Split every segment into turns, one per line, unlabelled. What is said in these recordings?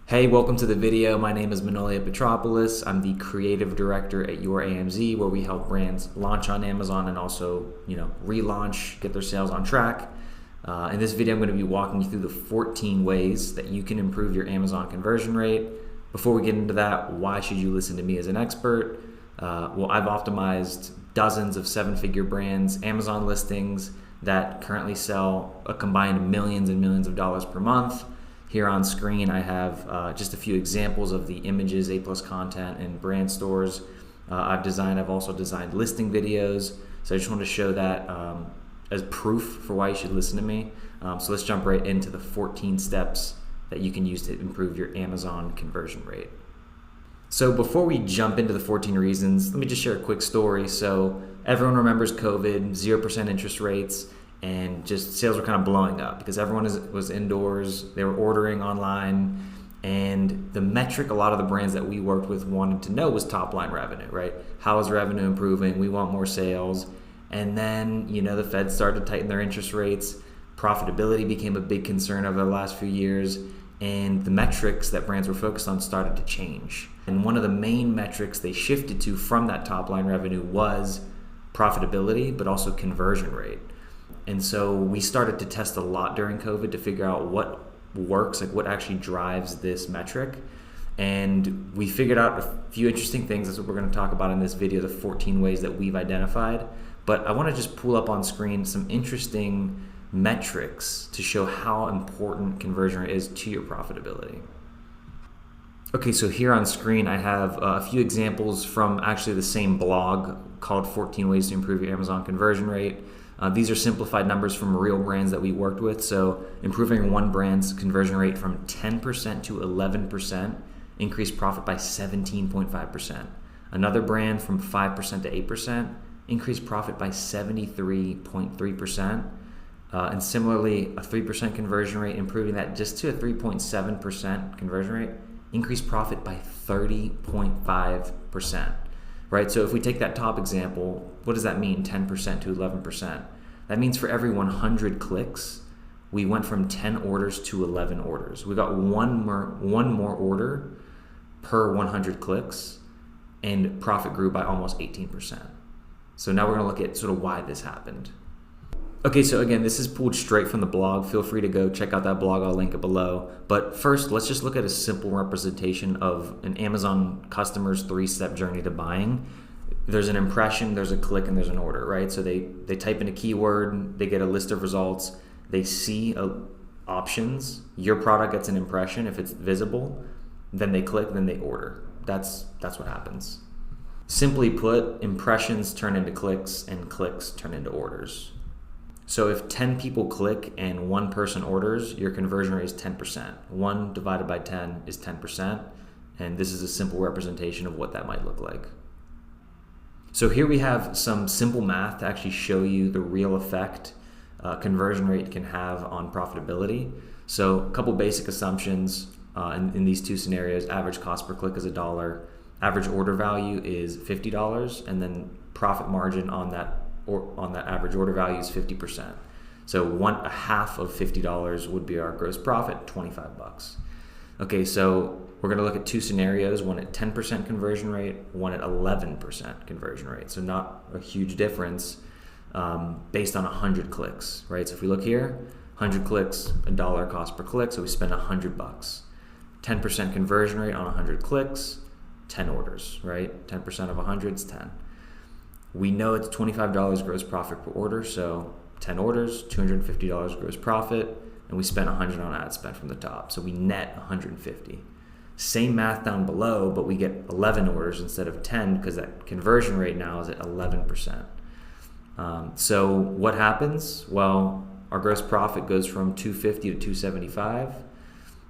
Hey, welcome to the video. My name is Manolia Petropoulos. I'm the creative director at Your AMZ, where we help brands launch on Amazon and also, relaunch, get their sales on track. In this video, I'm going to be walking you through the 14 ways that you can improve your Amazon conversion rate. Before we get into that, why should you listen to me as an expert? Well, I've optimized dozens of seven-figure brands, Amazon listings that currently sell a combined millions and millions of dollars per month. Here on screen, I have just a few examples of the images, A+ content, and brand stores I've also designed listing videos. So I just want to show that as proof for why you should listen to me. So let's jump right into the 14 steps that you can use to improve your Amazon conversion rate. So before we jump into the 14 reasons, let me just share a quick story. So everyone remembers COVID, 0% interest rates, and just sales were kind of blowing up because everyone was indoors, they were ordering online, and the metric a lot of the brands that we worked with wanted to know was top line revenue, right? How is revenue improving? We want more sales. And then, the Fed started to tighten their interest rates. Profitability became a big concern over the last few years, and the metrics that brands were focused on started to change. And one of the main metrics they shifted to from that top line revenue was profitability, but also conversion rate. And so we started to test a lot during COVID to figure out what works, like what actually drives this metric. And we figured out a few interesting things. That's what we're going to talk about in this video, the 14 ways that we've identified. But I want to just pull up on screen some interesting metrics to show how important conversion rate is to your profitability. Okay, so here on screen I have a few examples from actually the same blog called 14 Ways to Improve Your Amazon Conversion Rate. These are simplified numbers from real brands that we worked with. So improving one brand's conversion rate from 10% to 11% increased profit by 17.5%. Another brand from 5% to 8% increased profit by 73.3%. And similarly, a 3% conversion rate, improving that just to a 3.7% conversion rate, increased profit by 30.5%. Right? So if we take that top example, what does that mean, 10% to 11%? That means for every 100 clicks, we went from 10 orders to 11 orders. We got one more order per 100 clicks, and profit grew by almost 18%. So now we're going to look at sort of why this happened. Okay, so again, this is pulled straight from the blog. Feel free to go check out that blog. I'll link it below. But first, let's just look at a simple representation of an Amazon customer's 3-step journey to buying. There's an impression, there's a click, and there's an order, right? So they type in a keyword, they get a list of results, they see options, your product gets an impression if it's visible, then they click, then they order. That's what happens. Simply put, impressions turn into clicks, and clicks turn into orders. So if 10 people click and one person orders, your conversion rate is 10%. 1 divided by 10 is 10%, and this is a simple representation of what that might look like. So here we have some simple math to actually show you the real effect conversion rate can have on profitability. So a couple basic assumptions in these two scenarios. Average cost per click is $1. Average order value is $50, and then profit margin on that average order value is 50%. So a half of $50 would be our gross profit, $25. Okay, so we're going to look at two scenarios, one at 10% conversion rate, one at 11% conversion rate. So not a huge difference based on 100 clicks, right? So if we look here, 100 clicks, $1 cost per click, so we spend $100. 10% conversion rate on 100 clicks, 10 orders, right? 10% of 100 is 10. We know it's $25 gross profit per order, so 10 orders, $250 gross profit, and we spent $100 on ad spend from the top. So we net $150. Same math down below, but we get 11 orders instead of 10 because that conversion rate now is at 11%. So what happens? Well, our gross profit goes from $250 to $275,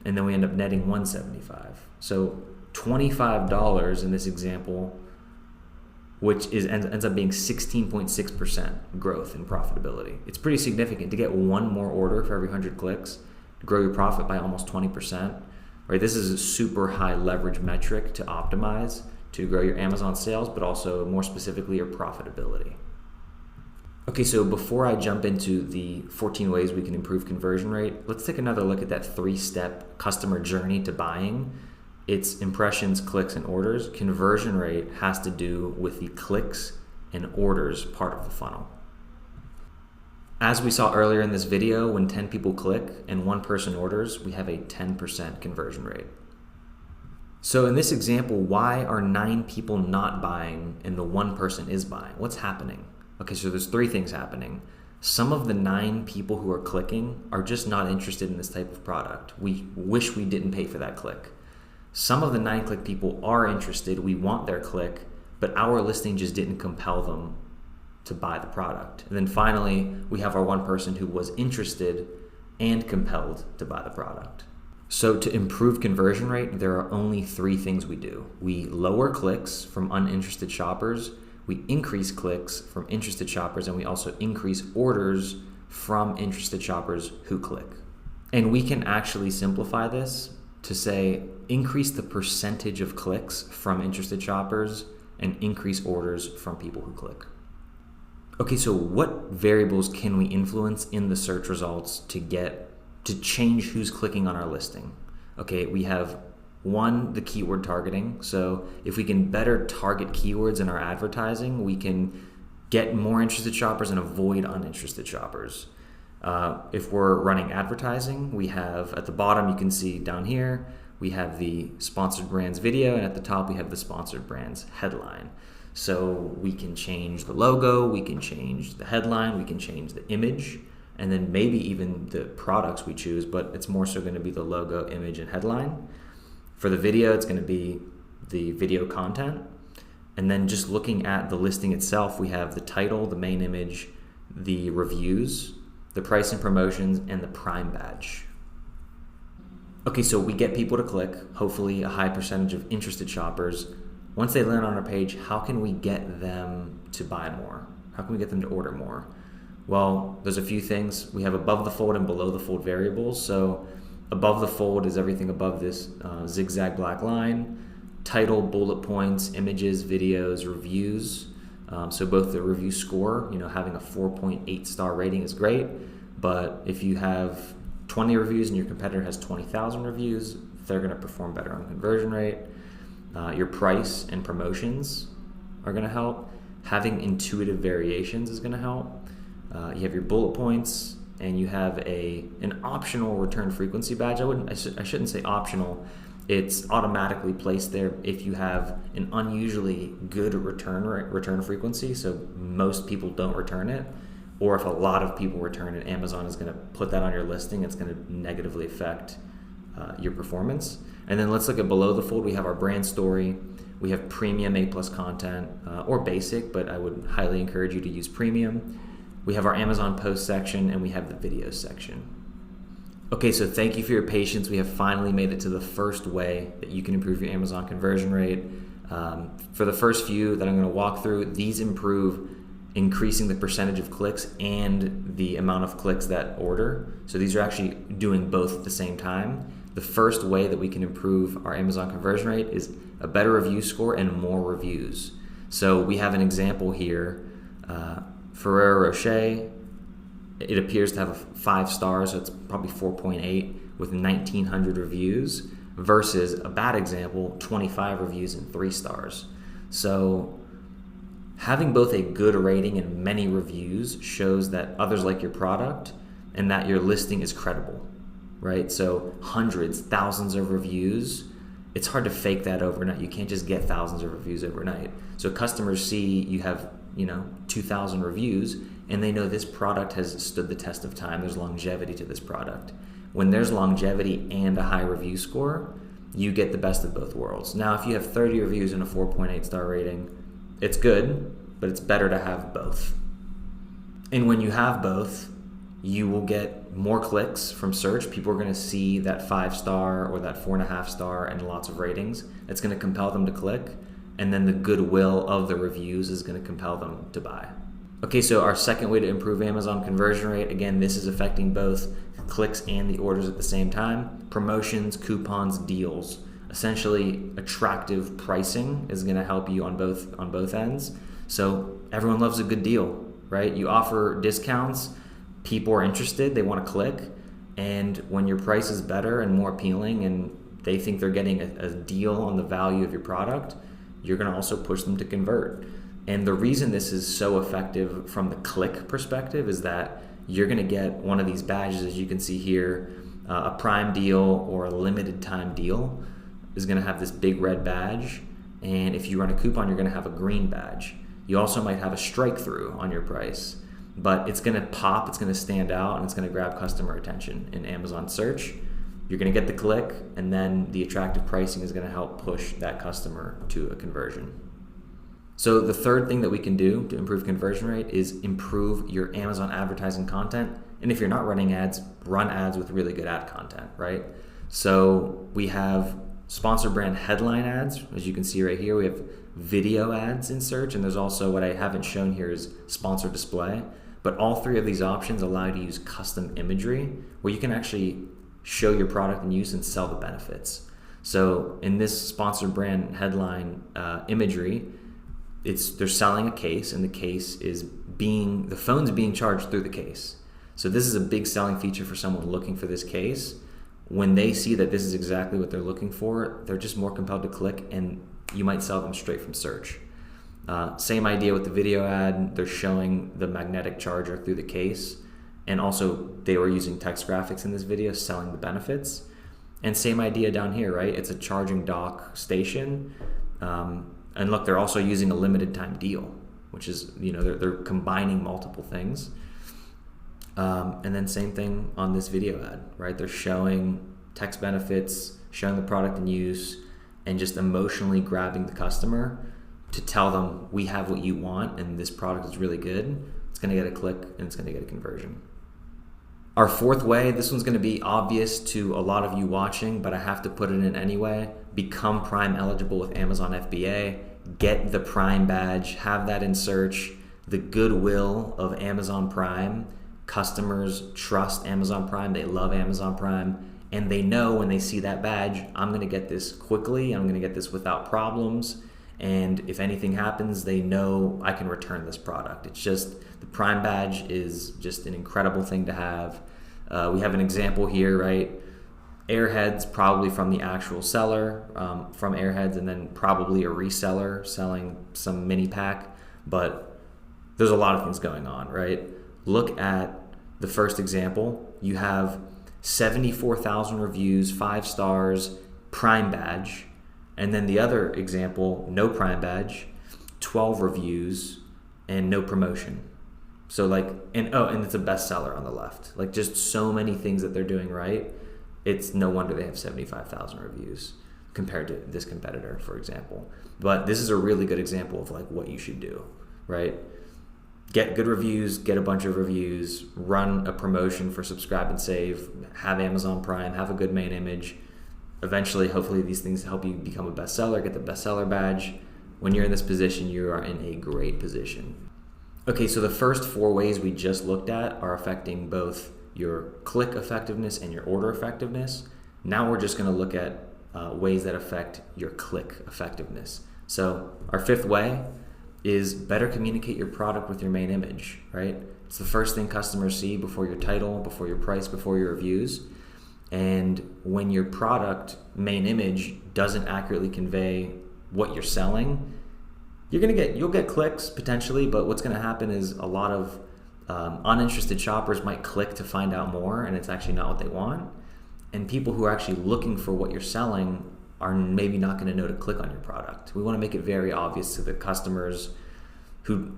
and then we end up netting $175. So $25 in this example, which ends up being 16.6% growth in profitability. It's pretty significant to get one more order for every 100 clicks, to grow your profit by almost 20%. Right? This is a super high leverage metric to optimize to grow your Amazon sales, but also more specifically your profitability. Okay, so before I jump into the 14 ways we can improve conversion rate, let's take another look at that 3-step customer journey to buying. It's impressions, clicks, and orders. Conversion rate has to do with the clicks and orders part of the funnel. As we saw earlier in this video, when 10 people click and 1 person orders, we have a 10% conversion rate. So in this example, why are 9 people not buying and the 1 person is buying? What's happening? Okay, so there's 3 things happening. Some of the 9 people who are clicking are just not interested in this type of product. We wish we didn't pay for that click. Some of the 9 click people are interested, we want their click, but our listing just didn't compel them to buy the product. And then finally, we have our 1 person who was interested and compelled to buy the product. So to improve conversion rate, there are only 3 things we do. We lower clicks from uninterested shoppers, we increase clicks from interested shoppers, and we also increase orders from interested shoppers who click. And we can actually simplify this to say increase the percentage of clicks from interested shoppers and increase orders from people who click. Okay, so what variables can we influence in the search results to change who's clicking on our listing? Okay, we have 1, the keyword targeting. So if we can better target keywords in our advertising, we can get more interested shoppers and avoid uninterested shoppers. If we're running advertising, we have at the bottom, you can see down here, we have the sponsored brands video, and at the top we have the sponsored brands headline. So we can change the logo, we can change the headline, we can change the image, and then maybe even the products we choose, but it's more so going to be the logo, image, and headline. For the video, it's going to be the video content. And then just looking at the listing itself, we have the title, the main image, the reviews, the price and promotions, and the Prime badge. Okay, so we get people to click, hopefully a high percentage of interested shoppers. Once they land on our page, how can we get them to buy more? How can we get them to order more? Well, there's a few things. We have above the fold and below the fold variables. So above the fold is everything above this zigzag black line. Title, bullet points, images, videos, reviews. So both the review score, having a 4.8 star rating is great, but if you have 20 reviews and your competitor has 20,000 reviews, they're going to perform better on conversion rate. Your price and promotions are going to help. Having intuitive variations is going to help. You have your bullet points, and you have an optional return frequency badge. I shouldn't say optional. It's automatically placed there if you have an unusually good return frequency, so most people don't return it, or if a lot of people return it, Amazon is going to put that on your listing. It's going to negatively affect your performance. And then let's look at below the fold. We have our brand story. We have premium A+ content, or basic, but I would highly encourage you to use premium. We have our Amazon post section, and we have the video section. Okay, so thank you for your patience. We have finally made it to the first way that you can improve your Amazon conversion rate. For the first few that I'm going to walk through, these improve increasing the percentage of clicks and the amount of clicks that order. So these are actually doing both at the same time. The first way that we can improve our Amazon conversion rate is a better review score and more reviews. So we have an example here. Ferrero Rocher, it appears to have a 5 stars, so it's probably 4.8 with 1,900 reviews, versus a bad example, 25 reviews and 3 stars. So having both a good rating and many reviews shows that others like your product and that your listing is credible, right? So hundreds, thousands of reviews, it's hard to fake that overnight. You can't just get thousands of reviews overnight. So customers see you have 2,000 reviews, and they know this product has stood the test of time. There's longevity to this product. When there's longevity and a high review score, you get the best of both worlds. Now, if you have 30 reviews and a 4.8 star rating, it's good, but it's better to have both. And when you have both, you will get more clicks from search. People are going to see that 5 star or that 4.5 star and lots of ratings. It's going to compel them to click. And then the goodwill of the reviews is going to compel them to buy. Okay, so our second way to improve Amazon conversion rate, again, this is affecting both clicks and the orders at the same time. Promotions, coupons, deals. Essentially, attractive pricing is going to help you on both ends. So everyone loves a good deal, right? You offer discounts, people are interested, they want to click, and when your price is better and more appealing and they think they're getting a deal on the value of your product, you're going to also push them to convert. And the reason this is so effective from the click perspective is that you're going to get one of these badges, as you can see here, a prime deal or a limited time deal is going to have this big red badge. And if you run a coupon, you're going to have a green badge. You also might have a strike through on your price, but it's going to pop, it's going to stand out, and it's going to grab customer attention in Amazon search. You're going to get the click, and then the attractive pricing is going to help push that customer to a conversion. So the third thing that we can do to improve conversion rate is improve your Amazon advertising content. And if you're not running ads, run ads with really good ad content, right? So we have sponsor brand headline ads. As you can see right here, we have video ads in search, and there's also what I haven't shown here is sponsor display. But all three of these options allow you to use custom imagery where you can actually show your product in use and sell the benefits. So in this sponsor brand headline imagery, they're selling a case, and the case is the phone's being charged through the case. So this is a big selling feature for someone looking for this case. When they see that this is exactly what they're looking for, they're just more compelled to click, and you might sell them straight from search. Same idea with the video ad. They're showing the magnetic charger through the case, and also they were using text graphics in this video selling the benefits. And same idea down here, right? It's a charging dock station. And look, they're also using a limited time deal, which is, they're combining multiple things. And then same thing on this video ad, right? They're showing text benefits, showing the product in use, and just emotionally grabbing the customer to tell them we have what you want and this product is really good. It's going to get a click and it's going to get a conversion. Our fourth way, this one's going to be obvious to a lot of you watching, but I have to put it in anyway. Become Prime eligible with Amazon FBA. Get the Prime badge. Have that in search. The goodwill of Amazon Prime. Customers trust Amazon Prime. They love Amazon Prime. And they know when they see that badge, I'm going to get this quickly. I'm going to get this without problems. And if anything happens, they know I can return this product. It's just, the Prime badge is just an incredible thing to have. We have an example here, right? Airheads, probably from the actual seller, from Airheads, and then probably a reseller selling some mini pack. But there's a lot of things going on, right? Look at the first example. You have 74,000 reviews, 5 stars, Prime badge. And then the other example, no Prime badge, 12 reviews, and no promotion. So and it's a bestseller on the left. Just so many things that they're doing right. It's no wonder they have 75,000 reviews compared to this competitor, for example. But this is a really good example of what you should do, right? Get good reviews, get a bunch of reviews, run a promotion for subscribe and save, have Amazon Prime, have a good main image. Eventually, hopefully these things help you become a bestseller, get the bestseller badge. When you're in this position, you are in a great position. Okay, so the first 4 ways we just looked at are affecting both your click effectiveness and your order effectiveness. Now we're just going to look at ways that affect your click effectiveness. So our 5th way is better communicate your product with your main image, right? It's the first thing customers see before your title, before your price, before your reviews. And when your product main image doesn't accurately convey what you're selling, you'll get clicks potentially, but what's going to happen is a lot of uninterested shoppers might click to find out more, and it's actually not what they want. And people who are actually looking for what you're selling are maybe not going to know to click on your product. We want to make it very obvious to the customers who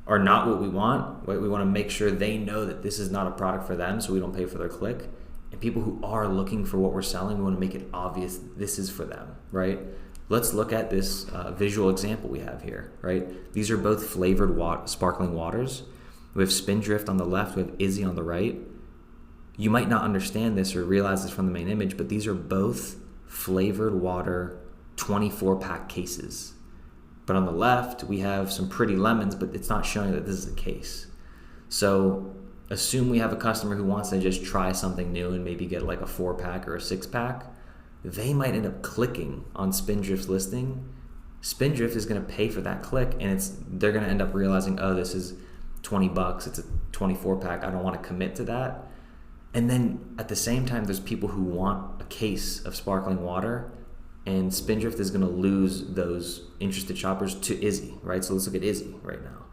are not what we want. Right? We want to make sure they know that this is not a product for them, so we don't pay for their click. And people who are looking for what we're selling, we want to make it obvious this is for them, right? Let's look at this visual example we have here, right? These are both flavored sparkling waters. We have Spindrift on the left, we have Izzy on the right. You might not understand this or realize this from the main image, but these are both flavored water 24-pack cases. But on the left, we have some pretty lemons, but it's not showing that this is the case. So assume we have a customer who wants to just try something new and maybe get a 4-pack or a 6-pack. They might end up clicking on Spindrift's listing. Spindrift is going to pay for that click, and they're going to end up realizing, oh, this is $20, it's a 24 pack, I don't want to commit to that. And then at the same time, there's people who want a case of sparkling water, and Spindrift is going to lose those interested shoppers to Izzy, right? So let's look at Izzy right now.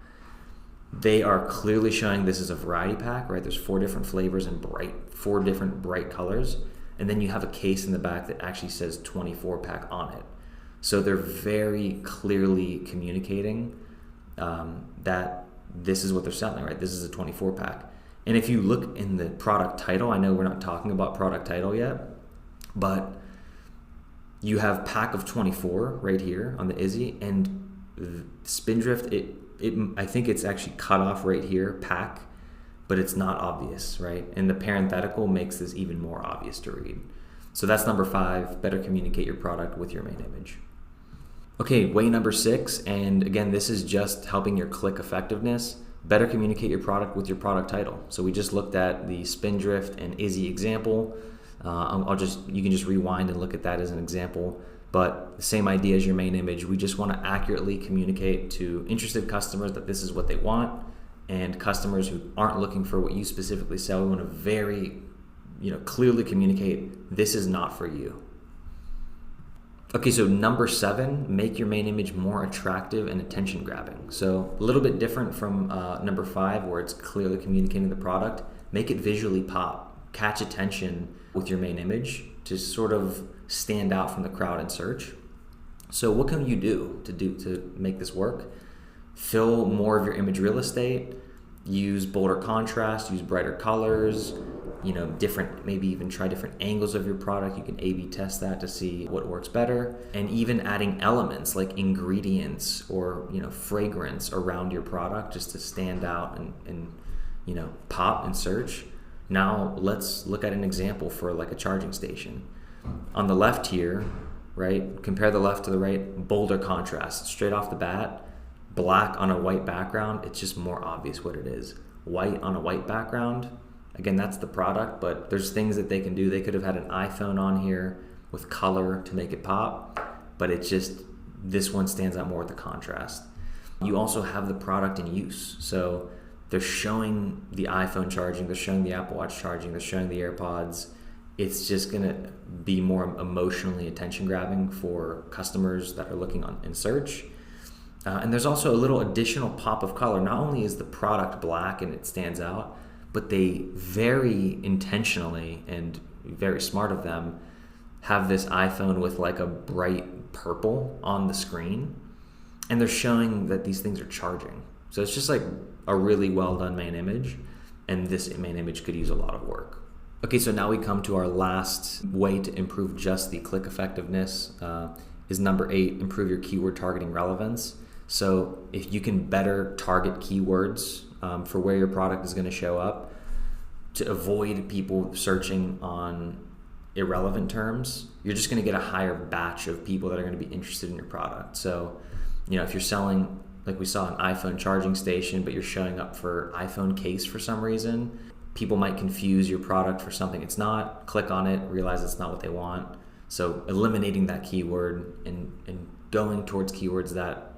They are clearly showing this is a variety pack, right? There's 4 different flavors and 4 different bright colors. And then you have a case in the back that actually says 24 pack on it. So they're very clearly communicating that this is what they're selling, right? This is a 24 pack. And if you look in the product title, I know we're not talking about product title yet, but you have pack of 24 right here on the Izzy, and Spindrift, I think it's actually cut off right here, pack, but it's not obvious, right? And the parenthetical makes this even more obvious to read. So that's number 5, better communicate your product with your main image. Okay, way number 6, and again, this is just helping your click effectiveness. Better communicate your product with your product title. So we just looked at the Spindrift and Izzy example. You can just rewind and look at that as an example, but the same idea as your main image. We just want to accurately communicate to interested customers that this is what they want, and customers who aren't looking for what you specifically sell, we want to very, clearly communicate this is not for you. Okay, so number 7, make your main image more attractive and attention grabbing. So a little bit different from number 5, where it's clearly communicating the product. Make it visually pop, catch attention with your main image to sort of stand out from the crowd in search. So what can you do to make this work? Fill more of your image real estate, use bolder contrast, use brighter colors, maybe even try different angles of your product. You can A/B test that to see what works better, and even adding elements like ingredients or fragrance around your product just to stand out and pop in search. Now let's look at an example for like a charging station. On the left here, right, compare the left to the right, bolder contrast straight off the bat. Black on a white background, it's just more obvious what it is. White on a white background, again, that's the product, but there's things that they can do. They could have had an iPhone on here with color to make it pop, but it's just, this one stands out more with the contrast. You also have the product in use. So they're showing the iPhone charging, they're showing the Apple Watch charging, they're showing the AirPods. It's just gonna be more emotionally attention grabbing for customers that are looking in search. And there's also a little additional pop of color. Not only is the product black and it stands out, but they very intentionally, and very smart of them, have this iPhone with like a bright purple on the screen, and they're showing that these things are charging. So it's just like a really well done main image, and this main image could use a lot of work. Okay, so now we come to our last way to improve just the click effectiveness, is number 8, improve your keyword targeting relevance. So if you can better target keywords for where your product is going to show up, to avoid people searching on irrelevant terms, you're just going to get a higher batch of people that are going to be interested in your product. So, if you're selling, like we saw, an iPhone charging station, but you're showing up for iPhone case for some reason, people might confuse your product for something it's not, click on it, realize it's not what they want. So eliminating that keyword and going towards keywords that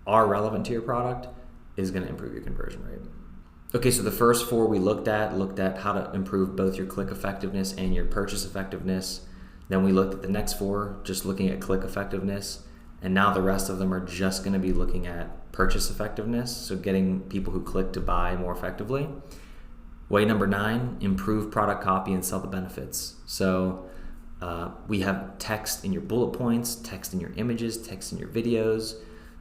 are relevant to your product is going to improve your conversion rate. Okay, so the first 4 we looked at how to improve both your click effectiveness and your purchase effectiveness. Then we looked at the next 4, just looking at click effectiveness. And now the rest of them are just going to be looking at purchase effectiveness, so getting people who click to buy more effectively. Way number 9, improve product copy and sell the benefits. So we have text in your bullet points, text in your images, text in your videos,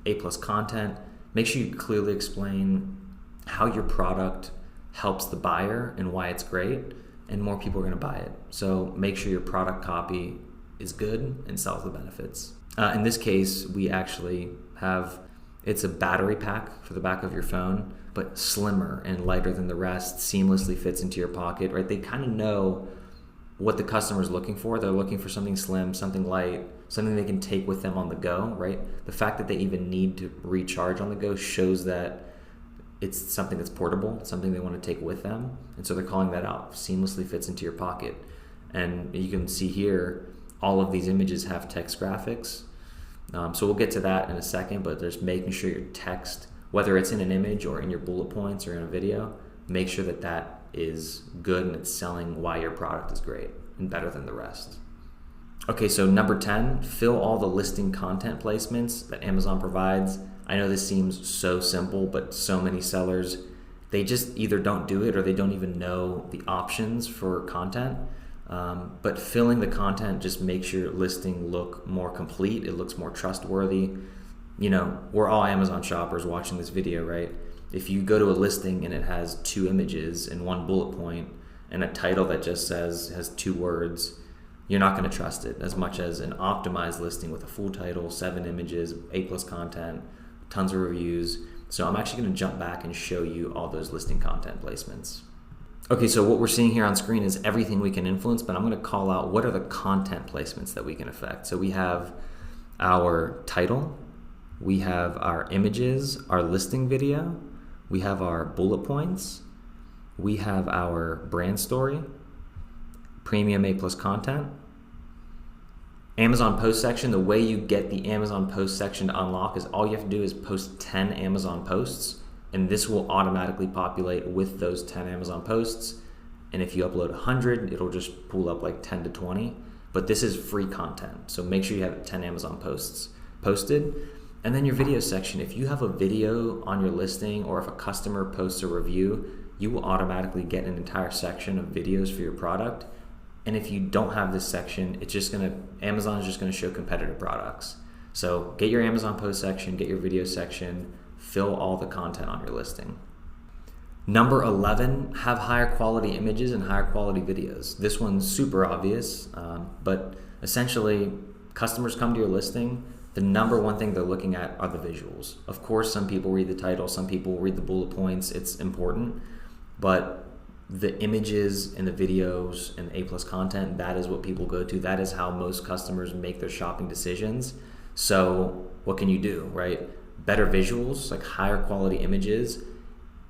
A+ content. Make sure you clearly explain how your product helps the buyer and why it's great, and more people are going to buy it. So make sure your product copy is good and sells the benefits. In this case, we actually have, it's a battery pack for the back of your phone, but slimmer and lighter than the rest, seamlessly fits into your pocket, right? They kind of know what the customer is looking for. They're looking for something slim, something light, something they can take with them on the go, right? The fact that they even need to recharge on the go shows that it's something that's portable, something they want to take with them. And so they're calling that out. Seamlessly fits into your pocket. And you can see here, all of these images have text graphics. So we'll get to that in a second, but there's making sure your text whether it's in an image or in your bullet points or in a video, make sure that that is good and it's selling why your product is great and better than the rest. Okay, so number 10, fill all the listing content placements that Amazon provides. I know this seems so simple, but so many sellers, they just either don't do it or they don't even know the options for content. But filling the content just makes your listing look more complete. It looks more trustworthy. You know, we're all Amazon shoppers watching this video, right? If you go to a listing and it has 2 images and 1 bullet point and a title that just has 2 words, you're not going to trust it as much as an optimized listing with a full title, 7 images, A+ content, tons of reviews. So I'm actually going to jump back and show you all those listing content placements. Okay, so what we're seeing here on screen is everything we can influence, but I'm going to call out what are the content placements that we can affect. So we have our title, we have our images, our listing video, we have our bullet points, we have our brand story, premium A+ content, Amazon post section. The way you get the Amazon post section to unlock is all you have to do is post 10 Amazon posts, and this will automatically populate with those 10 Amazon posts. And if you upload 100, it'll just pull up like 10 to 20. But this is free content, so make sure you have 10 Amazon posts posted. And then your video section, if you have a video on your listing or if a customer posts a review, you will automatically get an entire section of videos for your product. And if you don't have this section, Amazon is just gonna show competitive products. So get your Amazon post section, get your video section, fill all the content on your listing. Number 11, have higher quality images and higher quality videos. This one's super obvious, but essentially customers come to your listing, the number one thing they're looking at are the visuals. Of course, some people read the title, some people read the bullet points, it's important, but the images and the videos and the A+ content, that is what people go to. That is how most customers make their shopping decisions. So what can you do, right? Better visuals, like higher quality images,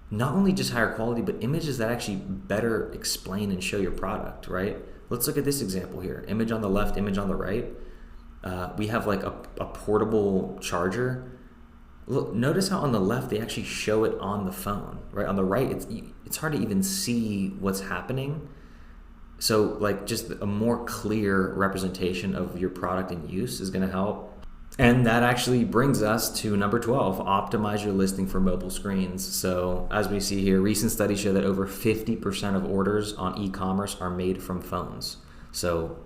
not only just higher quality, but images that actually better explain and show your product, right? Let's look at this example here. Image on the left, image on the right. We have like a portable charger. Look, notice how on the left they actually show it on the phone, right? On the right, it's hard to even see what's happening. So like just a more clear representation of your product in use is gonna help. And that actually brings us to number 12, optimize your listing for mobile screens. So as we see here, recent studies show that over 50% of orders on e-commerce are made from phones. So,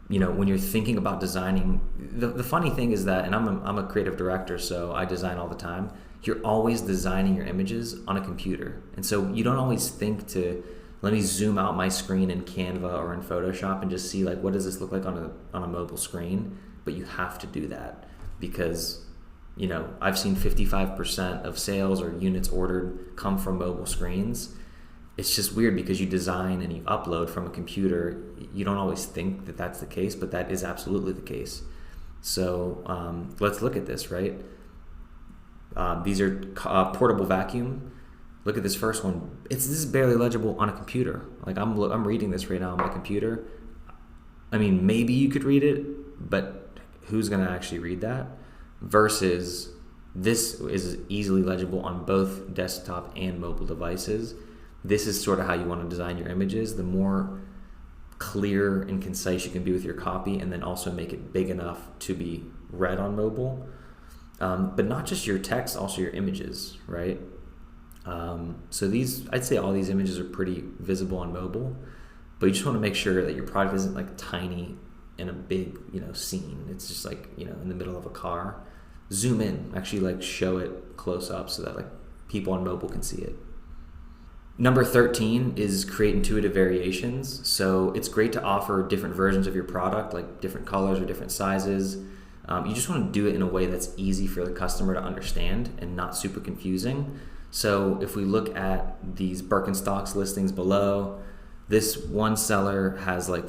you know, when you're thinking about designing, the funny thing is that, and I'm a creative director, so I design all the time, you're always designing your images on a computer. And so you don't always think to, let me zoom out my screen in Canva or in Photoshop and just see like, what does this look like on a mobile screen? But you have to do that because, you know, I've seen 55% of sales or units ordered come from mobile screens. It's just weird because you design and you upload from a computer. You don't always think that that's the case, but that is absolutely the case. So let's look at this, right? These are portable vacuum. Look at this first one. This is barely legible on a computer. Like I'm reading this right now on my computer. I mean, maybe you could read it, but who's going to actually read that? Versus this is easily legible on both desktop and mobile devices. This is sort of how you want to design your images. The more clear and concise you can be with your copy, and then also make it big enough to be read on mobile. But not just your text, also your images, right? So I'd say all these images are pretty visible on mobile, but you just want to make sure that your product isn't like tiny in a big, scene. It's just like, in the middle of a car. Zoom in, actually like show it close up so that like people on mobile can see it. Number 13 is create intuitive variations. So it's great to offer different versions of your product, like different colors or different sizes. You just want to do it in a way that's easy for the customer to understand and not super confusing. So if we look at these Birkenstocks listings below, this one seller has like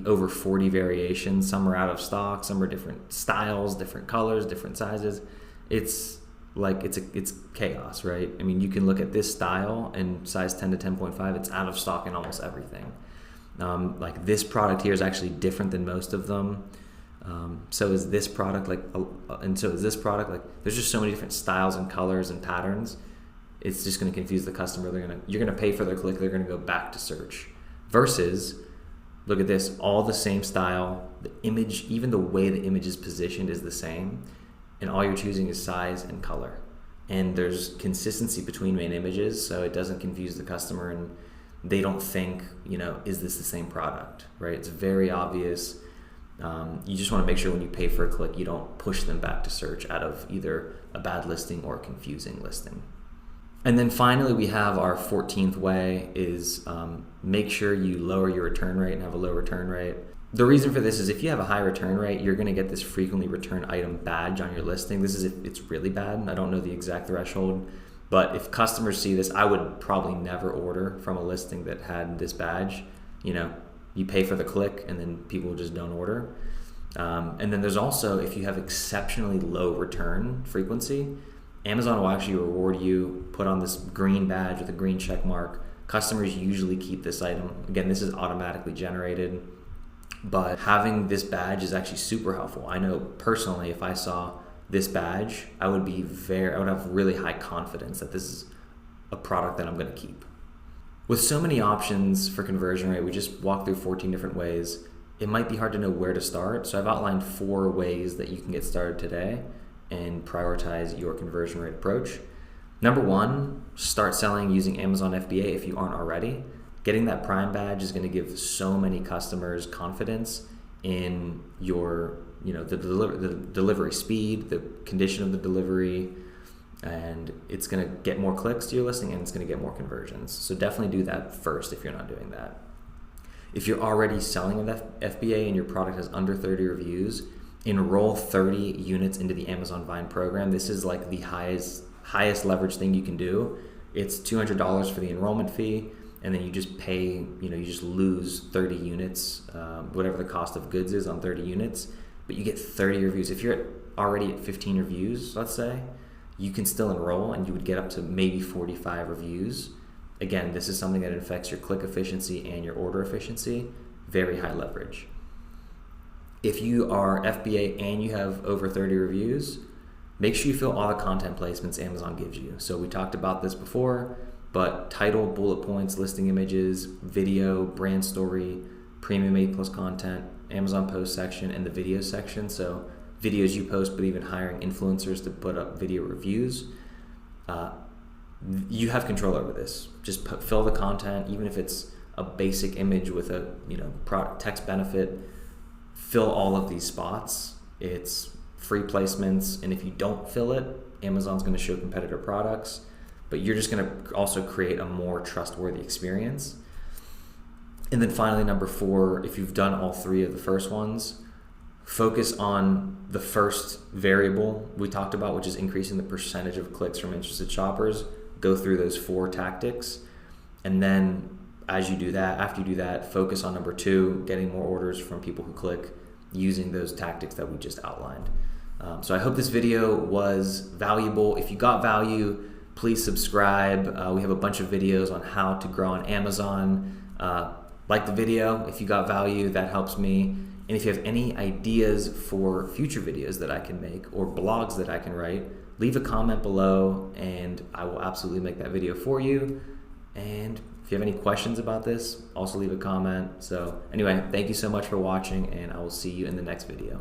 over 40 variations. Some are out of stock, some are different styles, different colors, different sizes. It's chaos, right? I mean, you can look at this style and size 10 to 10.5, it's out of stock in almost everything. Like this product here is actually different than most of them. So is this product like, and so is this product like. There's just so many different styles and colors and patterns. It's just going to confuse the customer. You're going to pay for their click. They're going to go back to search. Versus, look at this, all the same style. The image, even the way the image is positioned is the same, and all you're choosing is size and color. And there's consistency between main images, so it doesn't confuse the customer, and they don't think, is this the same product, right? It's very obvious. You just want to make sure when you pay for a click, you don't push them back to search out of either a bad listing or a confusing listing. And then finally, we have our 14th way is make sure you lower your return rate and have a low return rate. The reason for this is if you have a high return rate, you're going to get this frequently returned item badge on your listing. This is if it's really bad. I don't know the exact threshold, but if customers see this, I would probably never order from a listing that had this badge. You pay for the click and then people just don't order. And then there's also, if you have exceptionally low return frequency, Amazon will actually reward you, put on this green badge with a green check mark. Customers usually keep this item. Again, this is automatically generated, but having this badge is actually super helpful. I know personally, if I saw this badge, I would have really high confidence that this is a product that I'm going to keep. With so many options for conversion rate, we just walked through 14 different ways. It might be hard to know where to start, so I've outlined 4 ways that you can get started today and prioritize your conversion rate approach. Number 1, start selling using Amazon FBA if you aren't already. Getting that Prime badge is going to give so many customers confidence in your, the delivery speed, the condition of the delivery, and it's going to get more clicks to your listing and it's going to get more conversions. So definitely do that first if you're not doing that. If you're already selling with FBA and your product has under 30 reviews, enroll 30 units into the Amazon Vine program. This is like the highest leverage thing you can do. It's $200 for the enrollment fee, and then you just pay, you just lose 30 units, whatever the cost of goods is on 30 units, but you get 30 reviews. If you're already at 15 reviews, let's say, you can still enroll and you would get up to maybe 45 reviews. Again, this is something that affects your click efficiency and your order efficiency. Very high leverage. If you are FBA and you have over 30 reviews, make sure you fill all the content placements Amazon gives you. So we talked about this before, but title, bullet points, listing images, video, brand story, premium A+ content, Amazon post section, and the video section. So videos you post, but even hiring influencers to put up video reviews. You have control over this. Just fill the content, even if it's a basic image with a product text benefit. Fill all of these spots. It's free placements, and if you don't fill it, Amazon's going to show competitor products, but you're just going to also create a more trustworthy experience. And then finally, number 4, if you've done all 3 of the first ones, focus on the first variable we talked about, which is increasing the percentage of clicks from interested shoppers. Go through those 4 tactics, and then after you do that, focus on number 2, getting more orders from people who click using those tactics that we just outlined. So I hope this video was valuable. If you got value, please subscribe. We have a bunch of videos on how to grow on Amazon. Like the video if you got value, that helps me. And if you have any ideas for future videos that I can make or blogs that I can write, leave a comment below and I will absolutely make that video for you. And if you have any questions about this, also leave a comment. So anyway, thank you so much for watching, and I will see you in the next video.